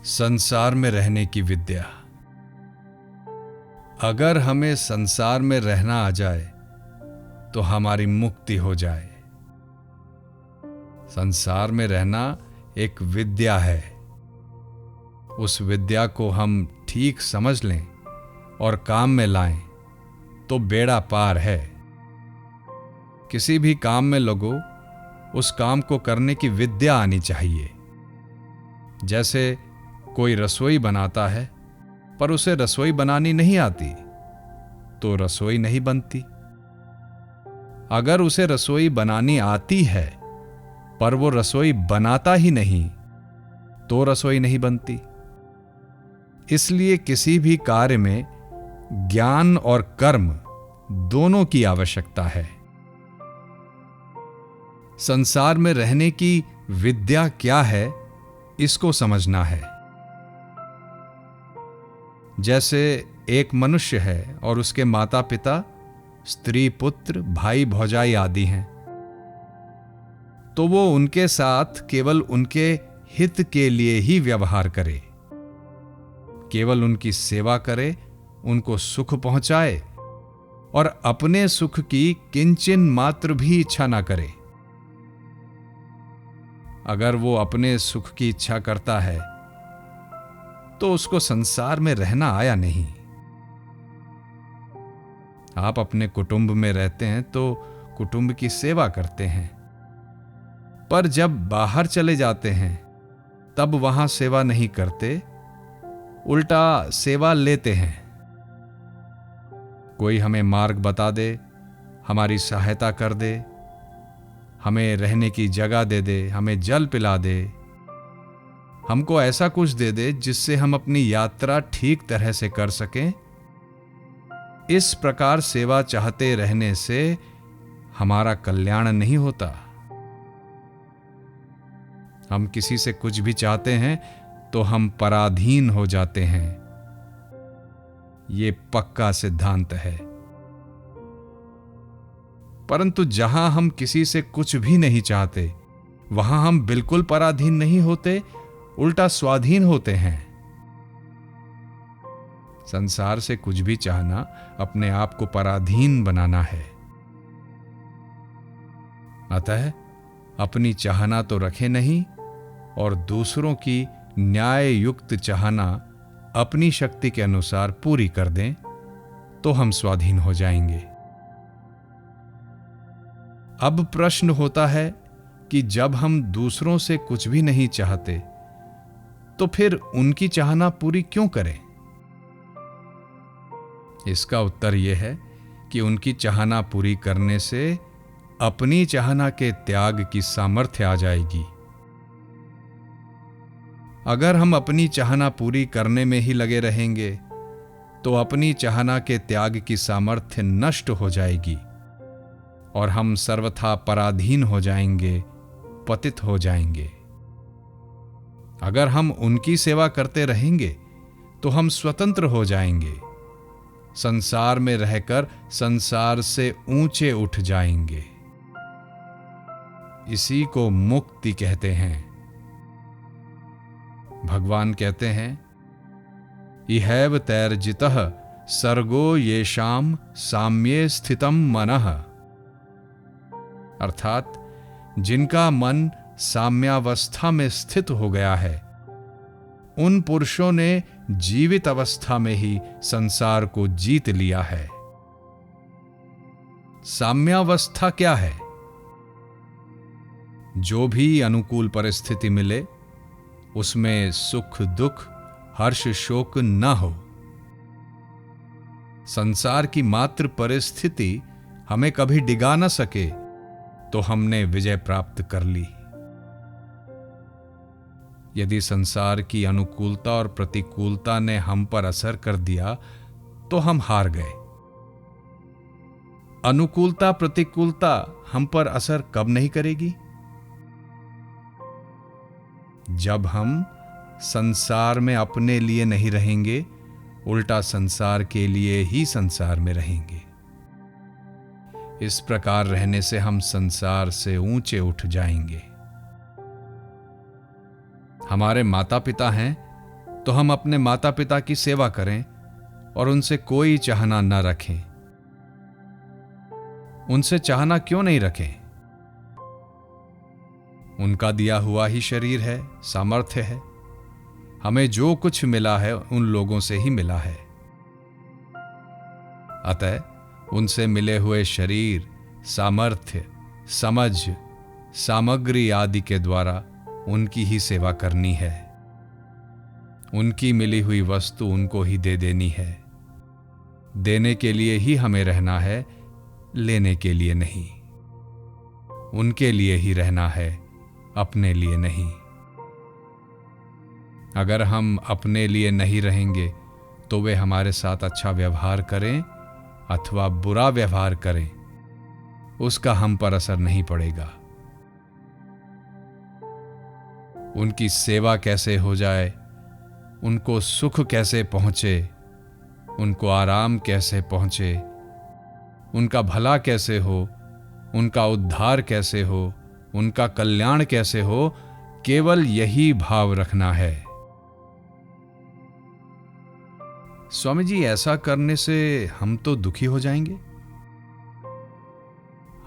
संसार में रहने की विद्या। अगर हमें संसार में रहना आ जाए तो हमारी मुक्ति हो जाए। संसार में रहना एक विद्या है। उस विद्या को हम ठीक समझ लें और काम में लाएं तो बेड़ा पार है। किसी भी काम में लगो, उस काम को करने की विद्या आनी चाहिए। जैसे कोई रसोई बनाता है पर उसे रसोई बनानी नहीं आती तो रसोई नहीं बनती। अगर उसे रसोई बनानी आती है पर वो रसोई बनाता ही नहीं तो रसोई नहीं बनती। इसलिए किसी भी कार्य में ज्ञान और कर्म दोनों की आवश्यकता है। संसार में रहने की विद्या क्या है, इसको समझना है। जैसे एक मनुष्य है और उसके माता पिता, स्त्री पुत्र, भाई भौजाई आदि हैं, तो वो उनके साथ केवल उनके हित के लिए ही व्यवहार करे, केवल उनकी सेवा करे, उनको सुख पहुंचाए और अपने सुख की किंचिन मात्र भी इच्छा ना करे। अगर वो अपने सुख की इच्छा करता है तो उसको संसार में रहना आया नहीं। आप अपने कुटुंब में रहते हैं तो कुटुंब की सेवा करते हैं, पर जब बाहर चले जाते हैं तब वहां सेवा नहीं करते, उल्टा सेवा लेते हैं। कोई हमें मार्ग बता दे, हमारी सहायता कर दे, हमें रहने की जगह दे दे, हमें जल पिला दे, हमको ऐसा कुछ दे दे जिससे हम अपनी यात्रा ठीक तरह से कर सकें। इस प्रकार सेवा चाहते रहने से हमारा कल्याण नहीं होता। हम किसी से कुछ भी चाहते हैं तो हम पराधीन हो जाते हैं। ये पक्का सिद्धांत है। परंतु जहां हम किसी से कुछ भी नहीं चाहते, वहां हम बिल्कुल पराधीन नहीं होते, उल्टा स्वाधीन होते हैं। संसार से कुछ भी चाहना अपने आप को पराधीन बनाना है। अतः अपनी चाहना तो रखे नहीं और दूसरों की न्याय युक्त चाहना अपनी शक्ति के अनुसार पूरी कर दें तो हम स्वाधीन हो जाएंगे। अब प्रश्न होता है कि जब हम दूसरों से कुछ भी नहीं चाहते तो फिर उनकी चाहना पूरी क्यों करें? इसका उत्तर यह है कि उनकी चाहना पूरी करने से अपनी चाहना के त्याग की सामर्थ्य आ जाएगी। अगर हम अपनी चाहना पूरी करने में ही लगे रहेंगे तो अपनी चाहना के त्याग की सामर्थ्य नष्ट हो जाएगी और हम सर्वथा पराधीन हो जाएंगे, पतित हो जाएंगे। अगर हम उनकी सेवा करते रहेंगे तो हम स्वतंत्र हो जाएंगे, संसार में रहकर संसार से ऊंचे उठ जाएंगे। इसी को मुक्ति कहते हैं। भगवान कहते हैं, इहैव तैर्जितः सर्गो येषाम साम्ये स्थितम मनः। अर्थात जिनका मन साम्यावस्था में स्थित हो गया है, उन पुरुषों ने जीवित अवस्था में ही संसार को जीत लिया है। साम्यावस्था क्या है? जो भी अनुकूल परिस्थिति मिले उसमें सुख दुख हर्ष शोक न हो। संसार की मात्र परिस्थिति हमें कभी डिगा न सके तो हमने विजय प्राप्त कर ली। यदि संसार की अनुकूलता और प्रतिकूलता ने हम पर असर कर दिया तो हम हार गए। अनुकूलता प्रतिकूलता हम पर असर कब नहीं करेगी? जब हम संसार में अपने लिए नहीं रहेंगे, उल्टा संसार के लिए ही संसार में रहेंगे। इस प्रकार रहने से हम संसार से ऊंचे उठ जाएंगे। हमारे माता पिता हैं तो हम अपने माता पिता की सेवा करें और उनसे कोई चाहना न रखें। उनसे चाहना क्यों नहीं रखें? उनका दिया हुआ ही शरीर है, सामर्थ्य है। हमें जो कुछ मिला है उन लोगों से ही मिला है। अतः उनसे मिले हुए शरीर, सामर्थ्य, समझ, सामग्री आदि के द्वारा उनकी ही सेवा करनी है। उनकी मिली हुई वस्तु उनको ही दे देनी है। देने के लिए ही हमें रहना है, लेने के लिए नहीं। उनके लिए ही रहना है, अपने लिए नहीं। अगर हम अपने लिए नहीं रहेंगे तो वे हमारे साथ अच्छा व्यवहार करें अथवा बुरा व्यवहार करें, उसका हम पर असर नहीं पड़ेगा। उनकी सेवा कैसे हो जाए, उनको सुख कैसे पहुंचे, उनको आराम कैसे पहुंचे, उनका भला कैसे हो, उनका उद्धार कैसे हो, उनका कल्याण कैसे हो, केवल यही भाव रखना है। स्वामी जी, ऐसा करने से हम तो दुखी हो जाएंगे।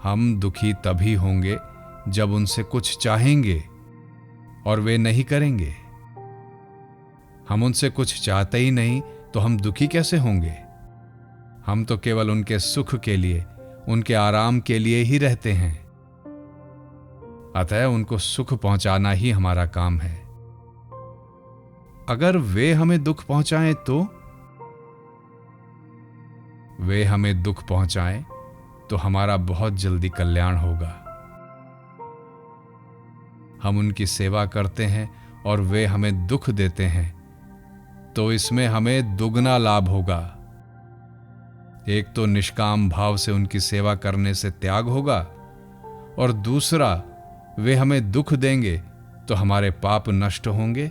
हम दुखी तभी होंगे जब उनसे कुछ चाहेंगे और वे नहीं करेंगे। हम उनसे कुछ चाहते ही नहीं तो हम दुखी कैसे होंगे? हम तो केवल उनके सुख के लिए, उनके आराम के लिए ही रहते हैं। अतः उनको सुख पहुंचाना ही हमारा काम है। अगर वे हमें दुख पहुंचाएं तो वे हमें दुख पहुंचाएं तो हमारा बहुत जल्दी कल्याण होगा। हम उनकी सेवा करते हैं और वे हमें दुख देते हैं तो इसमें हमें दुगना लाभ होगा। एक तो निष्काम भाव से उनकी सेवा करने से त्याग होगा, और दूसरा वे हमें दुख देंगे तो हमारे पाप नष्ट होंगे,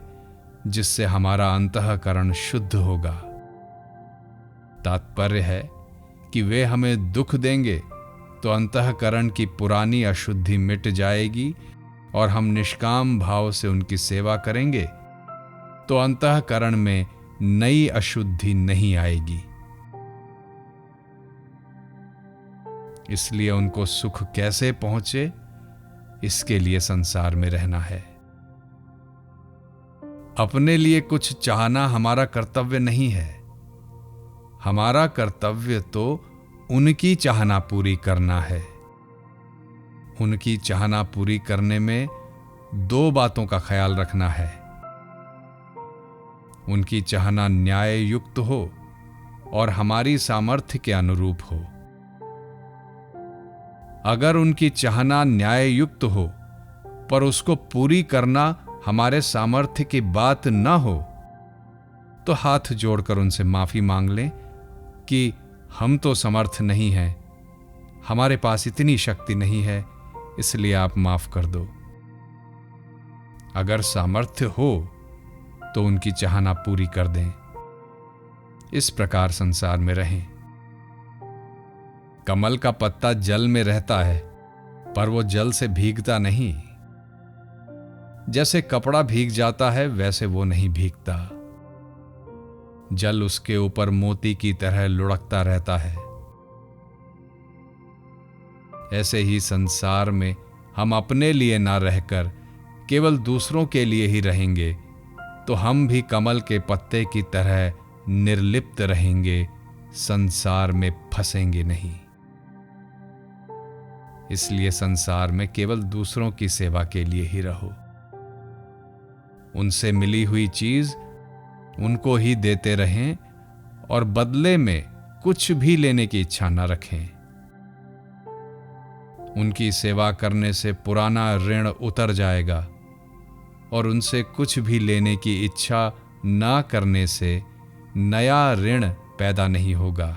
जिससे हमारा अंतःकरण शुद्ध होगा। तात्पर्य है कि वे हमें दुख देंगे तो अंतःकरण की पुरानी अशुद्धि मिट जाएगी, और हम निष्काम भाव से उनकी सेवा करेंगे तो अंतःकरण में नई अशुद्धि नहीं आएगी। इसलिए उनको सुख कैसे पहुंचे, इसके लिए संसार में रहना है। अपने लिए कुछ चाहना हमारा कर्तव्य नहीं है। हमारा कर्तव्य तो उनकी चाहना पूरी करना है। उनकी चाहना पूरी करने में दो बातों का ख्याल रखना है। उनकी चाहना न्याय युक्त हो और हमारी सामर्थ्य के अनुरूप हो। अगर उनकी चाहना न्याय युक्त हो पर उसको पूरी करना हमारे सामर्थ्य की बात न हो, तो हाथ जोड़कर उनसे माफी मांग लें कि हम तो समर्थ नहीं हैं, हमारे पास इतनी शक्ति नहीं है, इसलिए आप माफ कर दो। अगर सामर्थ्य हो तो उनकी चाहना पूरी कर दें। इस प्रकार संसार में रहें। कमल का पत्ता जल में रहता है पर वो जल से भीगता नहीं। जैसे कपड़ा भीग जाता है वैसे वो नहीं भीगता। जल उसके ऊपर मोती की तरह लुढ़कता रहता है। ऐसे ही संसार में हम अपने लिए ना रहकर केवल दूसरों के लिए ही रहेंगे तो हम भी कमल के पत्ते की तरह निर्लिप्त रहेंगे, संसार में फंसेंगे नहीं। इसलिए संसार में केवल दूसरों की सेवा के लिए ही रहो। उनसे मिली हुई चीज उनको ही देते रहें और बदले में कुछ भी लेने की इच्छा न रखें। उनकी सेवा करने से पुराना ऋण उतर जाएगा और उनसे कुछ भी लेने की इच्छा ना करने से नया ऋण पैदा नहीं होगा।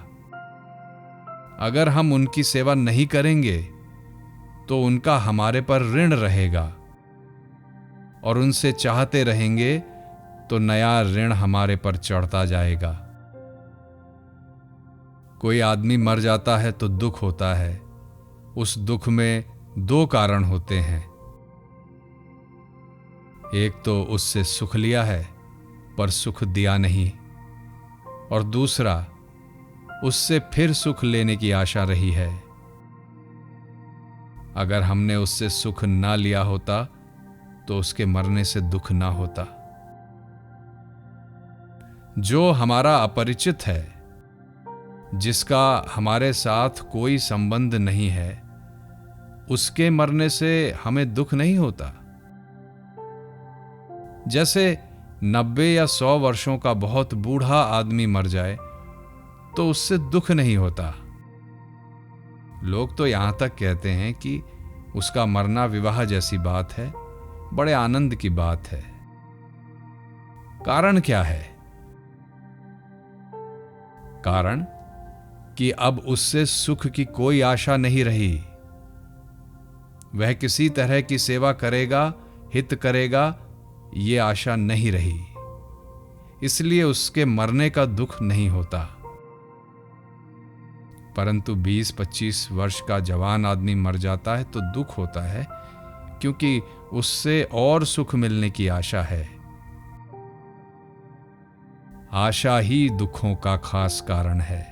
अगर हम उनकी सेवा नहीं करेंगे तो उनका हमारे पर ऋण रहेगा और उनसे चाहते रहेंगे तो नया ऋण हमारे पर चढ़ता जाएगा। कोई आदमी मर जाता है तो दुख होता है। उस दुख में दो कारण होते हैं। एक तो उससे सुख लिया है पर सुख दिया नहीं, और दूसरा उससे फिर सुख लेने की आशा रही है। अगर हमने उससे सुख ना लिया होता तो उसके मरने से दुख ना होता। जो हमारा अपरिचित है, जिसका हमारे साथ कोई संबंध नहीं है, उसके मरने से हमें दुख नहीं होता। जैसे 90 या 100 वर्षों का बहुत बूढ़ा आदमी मर जाए तो उससे दुख नहीं होता। लोग तो यहां तक कहते हैं कि उसका मरना विवाह जैसी बात है, बड़े आनंद की बात है। कारण क्या है? कारण कि अब उससे सुख की कोई आशा नहीं रही। वह किसी तरह की सेवा करेगा, हित करेगा, ये आशा नहीं रही, इसलिए उसके मरने का दुख नहीं होता। परंतु 20-25 वर्ष का जवान आदमी मर जाता है तो दुख होता है, क्योंकि उससे और सुख मिलने की आशा है। आशा ही दुखों का खास कारण है।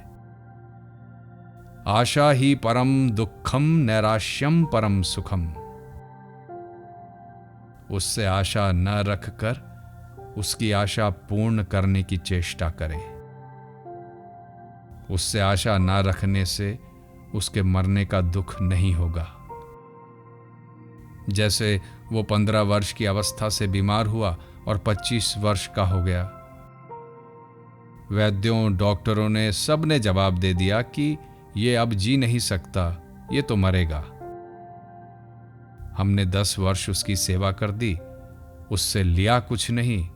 आशा ही परम दुखम नैराश्यम परम सुखम। उससे आशा न रखकर उसकी आशा पूर्ण करने की चेष्टा करें। उससे आशा न रखने से उसके मरने का दुख नहीं होगा। जैसे वो 15 वर्ष की अवस्था से बीमार हुआ और 25 वर्ष का हो गया। वैद्यों, डॉक्टरों ने सबने जवाब दे दिया कि ये अब जी नहीं सकता, ये तो मरेगा। हमने 10 वर्ष उसकी सेवा कर दी, उससे लिया कुछ नहीं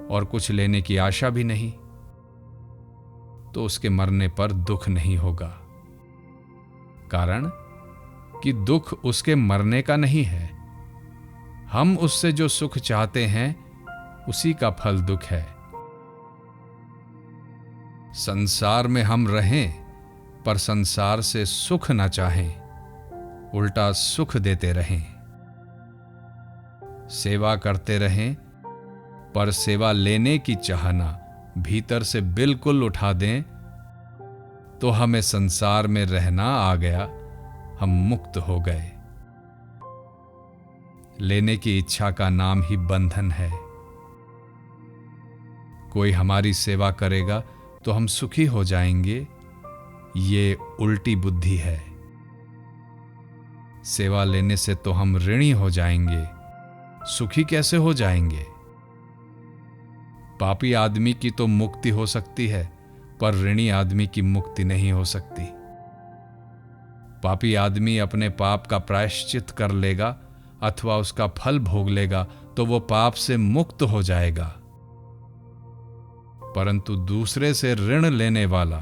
और कुछ लेने की आशा भी नहीं, तो उसके मरने पर दुख नहीं होगा। कारण कि दुख उसके मरने का नहीं है। हम उससे जो सुख चाहते हैं उसी का फल दुख है। संसार में हम रहें पर संसार से सुख ना चाहें, उल्टा सुख देते रहें। सेवा करते रहें पर सेवा लेने की चाहना भीतर से बिल्कुल उठा दें तो हमें संसार में रहना आ गया, हम मुक्त हो गए। लेने की इच्छा का नाम ही बंधन है। कोई हमारी सेवा करेगा तो हम सुखी हो जाएंगे, ये उल्टी बुद्धि है। सेवा लेने से तो हम ऋणी हो जाएंगे, सुखी कैसे हो जाएंगे? पापी आदमी की तो मुक्ति हो सकती है, पर ऋणी आदमी की मुक्ति नहीं हो सकती। पापी आदमी अपने पाप का प्रायश्चित कर लेगा अथवा उसका फल भोग लेगा तो वो पाप से मुक्त हो जाएगा। परंतु दूसरे से ऋण लेने वाला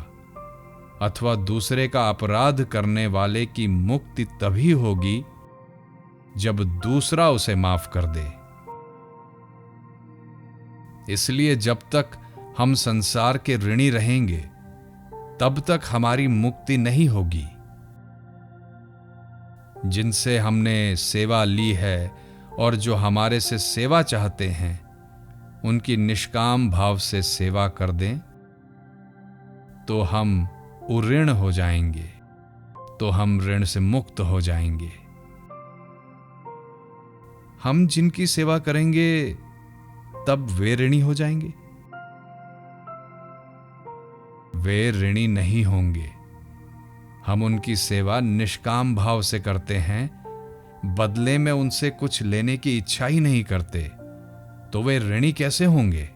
अथवा दूसरे का अपराध करने वाले की मुक्ति तभी होगी जब दूसरा उसे माफ कर दे। इसलिए जब तक हम संसार के ऋणी रहेंगे तब तक हमारी मुक्ति नहीं होगी। जिनसे हमने सेवा ली है और जो हमारे से सेवा चाहते हैं उनकी निष्काम भाव से सेवा कर दें तो हम उऋण हो जाएंगे, तो हम ऋण से मुक्त हो जाएंगे। हम जिनकी सेवा करेंगे तब वे ऋणी हो जाएंगे, वे ऋणी नहीं होंगे। हम उनकी सेवा निष्काम भाव से करते हैं, बदले में उनसे कुछ लेने की इच्छा ही नहीं करते, तो वे ऋणी कैसे होंगे?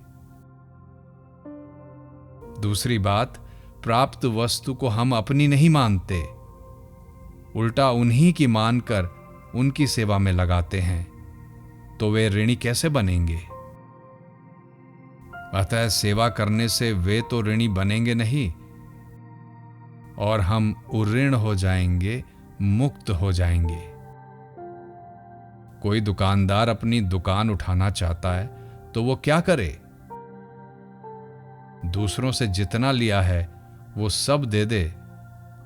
दूसरी बात, प्राप्त वस्तु को हम अपनी नहीं मानते, उल्टा उन्हीं की मानकर उनकी सेवा में लगाते हैं, तो वे ऋणी कैसे बनेंगे? अतः सेवा करने से वे तो ऋणी बनेंगे नहीं और हम उऋण हो जाएंगे, मुक्त हो जाएंगे। कोई दुकानदार अपनी दुकान उठाना चाहता है तो वो क्या करे? दूसरों से जितना लिया है वो सब दे दे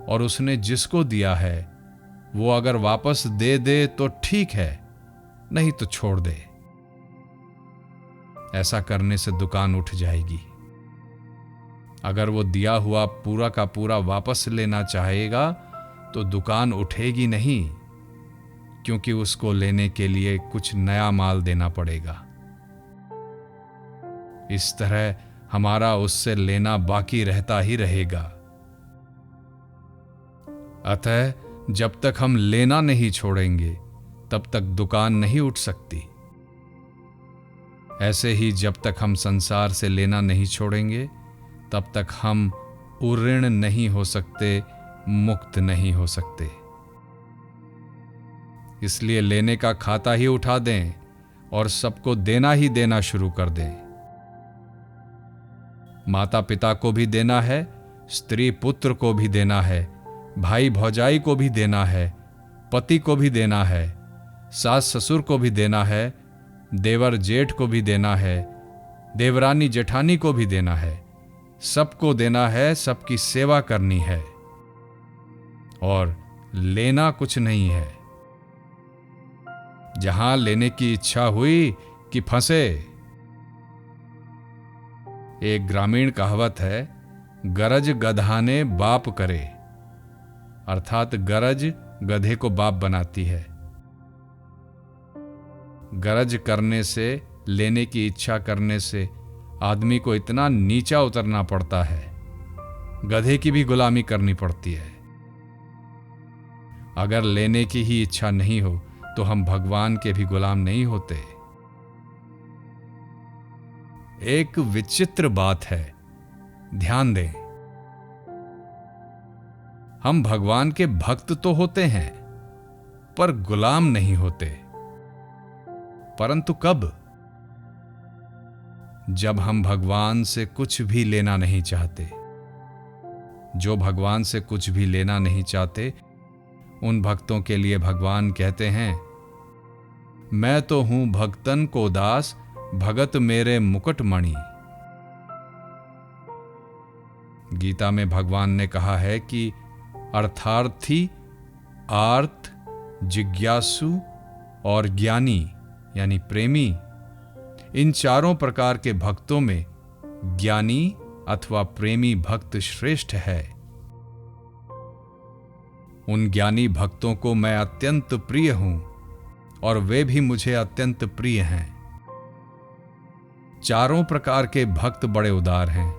और उसने जिसको दिया है वो अगर वापस दे दे तो ठीक है, नहीं तो छोड़ दे। ऐसा करने से दुकान उठ जाएगी। अगर वो दिया हुआ पूरा का पूरा वापस लेना चाहेगा तो दुकान उठेगी नहीं, क्योंकि उसको लेने के लिए कुछ नया माल देना पड़ेगा। इस तरह हमारा उससे लेना बाकी रहता ही रहेगा। अतः जब तक हम लेना नहीं छोड़ेंगे तब तक दुकान नहीं उठ सकती। ऐसे ही जब तक हम संसार से लेना नहीं छोड़ेंगे तब तक हम उऋण नहीं हो सकते, मुक्त नहीं हो सकते। इसलिए लेने का खाता ही उठा दें और सबको देना ही देना शुरू कर दें। माता पिता को भी देना है, स्त्री पुत्र को भी देना है, भाई भौजाई को भी देना है, पति को भी देना है, सास ससुर को भी देना है, देवर जेठ को भी देना है, देवरानी जेठानी को भी देना है। सबको देना है, सबकी सेवा करनी है और लेना कुछ नहीं है। जहां लेने की इच्छा हुई कि फंसे। एक ग्रामीण कहावत है, गरज गधाने बाप करे, अर्थात गरज गधे को बाप बनाती है। गरज करने से, लेने की इच्छा करने से आदमी को इतना नीचा उतरना पड़ता है, गधे की भी गुलामी करनी पड़ती है। अगर लेने की ही इच्छा नहीं हो तो हम भगवान के भी गुलाम नहीं होते। एक विचित्र बात है, ध्यान दें। हम भगवान के भक्त तो होते हैं पर गुलाम नहीं होते। परंतु कब? जब हम भगवान से कुछ भी लेना नहीं चाहते। जो भगवान से कुछ भी लेना नहीं चाहते, उन भक्तों के लिए भगवान कहते हैं, मैं तो हूं भक्तन को दास, भगत मेरे मुकुटमणि। गीता में भगवान ने कहा है कि अर्थार्थी, आर्त, जिज्ञासु और ज्ञानी यानी प्रेमी, इन चारों प्रकार के भक्तों में ज्ञानी अथवा प्रेमी भक्त श्रेष्ठ है। उन ज्ञानी भक्तों को मैं अत्यंत प्रिय हूं और वे भी मुझे अत्यंत प्रिय हैं। चारों प्रकार के भक्त बड़े उदार हैं,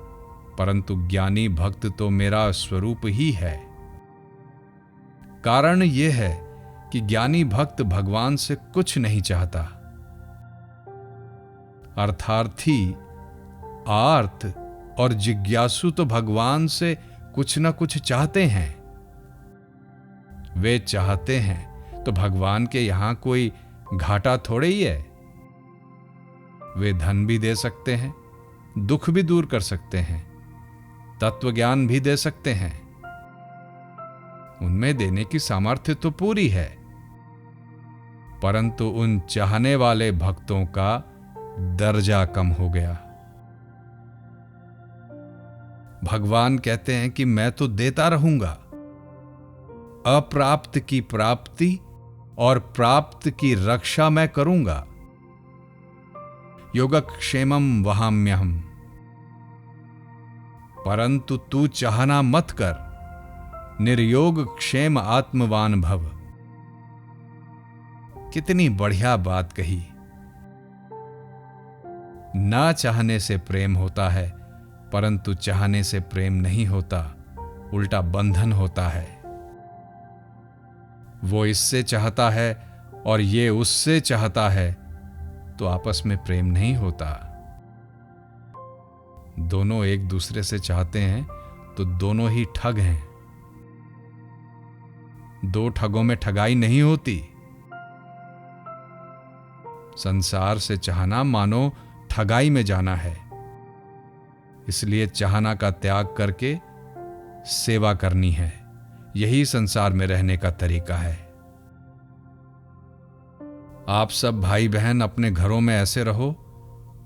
परंतु ज्ञानी भक्त तो मेरा स्वरूप ही है। कारण यह है कि ज्ञानी भक्त भगवान से कुछ नहीं चाहता। अर्थार्थी, आर्त और जिज्ञासु तो भगवान से कुछ न कुछ चाहते हैं। वे चाहते हैं तो भगवान के यहां कोई घाटा थोड़े ही है। वे धन भी दे सकते हैं, दुख भी दूर कर सकते हैं, तत्व ज्ञान भी दे सकते हैं। उनमें देने की सामर्थ्य तो पूरी है, परंतु उन चाहने वाले भक्तों का दर्जा कम हो गया। भगवान कहते हैं कि मैं तो देता रहूंगा, अप्राप्त की प्राप्ति और प्राप्त की रक्षा मैं करूंगा। योगक्षेमम वहाम्यहम्, परंतु तू चाहना मत कर, निर्योग क्षेम आत्मवान भव। कितनी बढ़िया बात कही। ना चाहने से प्रेम होता है, परंतु चाहने से प्रेम नहीं होता, उल्टा बंधन होता है। वो इससे चाहता है और ये उससे चाहता है, तो आपस में प्रेम नहीं होता। दोनों एक दूसरे से चाहते हैं तो दोनों ही ठग हैं। दो ठगों में ठगाई नहीं होती। संसार से चाहना मानो ठगाई में जाना है। इसलिए चाहना का त्याग करके सेवा करनी है। यही संसार में रहने का तरीका है। आप सब भाई बहन अपने घरों में ऐसे रहो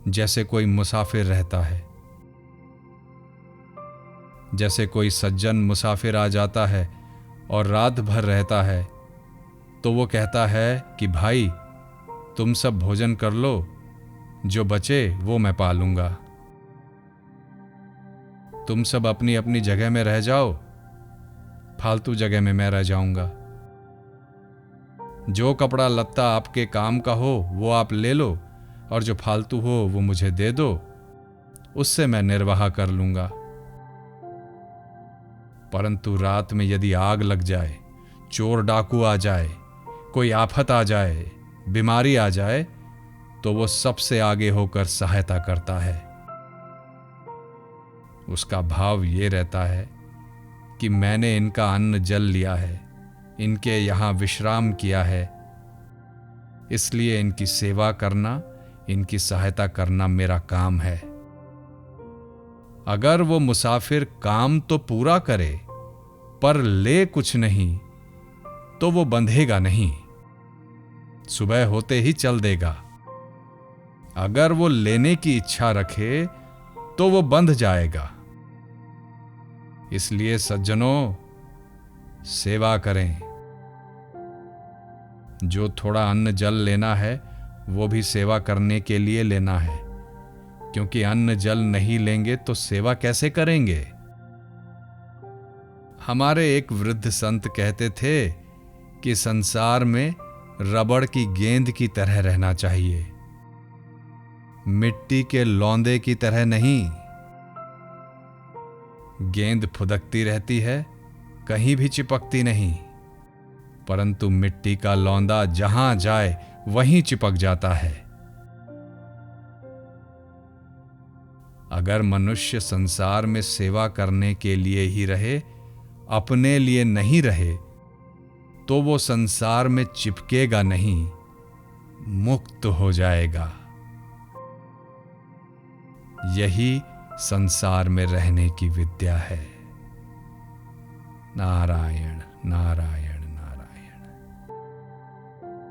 जैसे कोई मुसाफिर रहता है। जैसे कोई सज्जन मुसाफिर आ जाता है और रात भर रहता है, तो वो कहता है कि भाई तुम सब भोजन कर लो, जो बचे वो मैं पालूंगा। तुम सब अपनी अपनी जगह में रह जाओ, फालतू जगह में मैं रह जाऊंगा। जो कपड़ा लत्ता आपके काम का हो वो आप ले लो, और जो फालतू हो वो मुझे दे दो, उससे मैं निर्वाह कर लूंगा। परंतु रात में यदि आग लग जाए, चोर डाकू आ जाए, कोई आफत आ जाए, बीमारी आ जाए, तो वो सबसे आगे होकर सहायता करता है। उसका भाव ये रहता है कि मैंने इनका अन्न जल लिया है, इनके यहां विश्राम किया है, इसलिए इनकी सेवा करना, इनकी सहायता करना मेरा काम है। अगर वो मुसाफिर काम तो पूरा करे पर ले कुछ नहीं, तो वो बंधेगा नहीं, सुबह होते ही चल देगा। अगर वो लेने की इच्छा रखे तो वो बंध जाएगा। इसलिए सज्जनों, सेवा करें। जो थोड़ा अन्न जल लेना है वो भी सेवा करने के लिए लेना है, क्योंकि अन्न जल नहीं लेंगे तो सेवा कैसे करेंगे। हमारे एक वृद्ध संत कहते थे कि संसार में रबड़ की गेंद की तरह रहना चाहिए, मिट्टी के लौंदे की तरह नहीं। गेंद फुदकती रहती है, कहीं भी चिपकती नहीं, परंतु मिट्टी का लौंदा जहां जाए वहीं चिपक जाता है। अगर मनुष्य संसार में सेवा करने के लिए ही रहे, अपने लिए नहीं रहे, तो वो संसार में चिपकेगा नहीं, मुक्त हो जाएगा। यही संसार में रहने की विद्या है। नारायण नारायण।